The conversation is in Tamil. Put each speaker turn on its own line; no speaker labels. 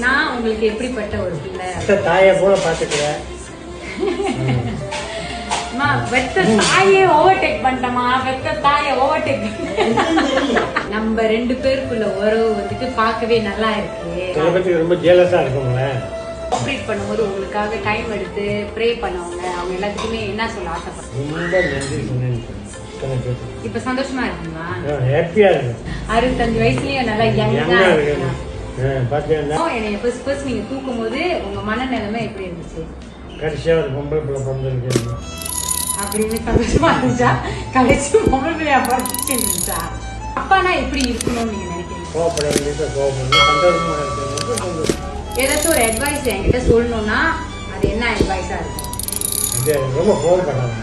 நான் உங்களுக்கு எப்படிப்பட்ட ஒரு பிள்ளை
தாயை போல பாத்துக்கிறேன்.
வெத்த தாயே ஓவர்டேக் பண்ணிட்டமா, வெத்த தாயை ஓவர்டேக். நம்ம 2 பேருக்குள்ள உறவு வந்துட்டு பார்க்கவே நல்லா இருக்கு.
ரொம்ப ஜெலஸா இருக்குங்களே.
ஆப்ரேட் பண்ணும்போது உங்களுக்காக டைம் எடுத்து ப்ரே பண்ணவங்க அவங்க எல்லாத்துக்குமே என்ன சொல்ல ஆசைப்படுறேன்?
ரொம்ப நன்றி சொன்னேன்.
இப்ப சந்தோஷமா இருக்குங்களா?
ஹாப்பியா இருக்கு.
65 வயசுலயும் நல்லா யங்கா இருக்கு.
பாத்தீங்கன்னா
என்னைய ஃபர்ஸ்ட் நீங்க தூக்கும் போது உங்க மனநிலைமை எப்படி இருந்துச்சு?
கடைசியா ஒரு பொம்பளை பிள்ளை பிறந்திருக்கு
அப்படின்னு சந்தோஷமா இருந்துச்சா? கடைசி பொம்பளை பிள்ளையா பிறந்துச்சா? அப்பானா எப்படி இருக்கணும்னு நீங்க நினைக்கிறீங்க?
கோவப்பட வேண்டியது கோவப்படணும், சந்தோஷமா இருக்கணும்.
ஏதாச்சும் ஒரு அட்வைஸ் என்கிட்ட சொல்லணும்னா அது என்ன அட்வைஸா இருக்கும்?
ரொம்ப கோவப்படாது.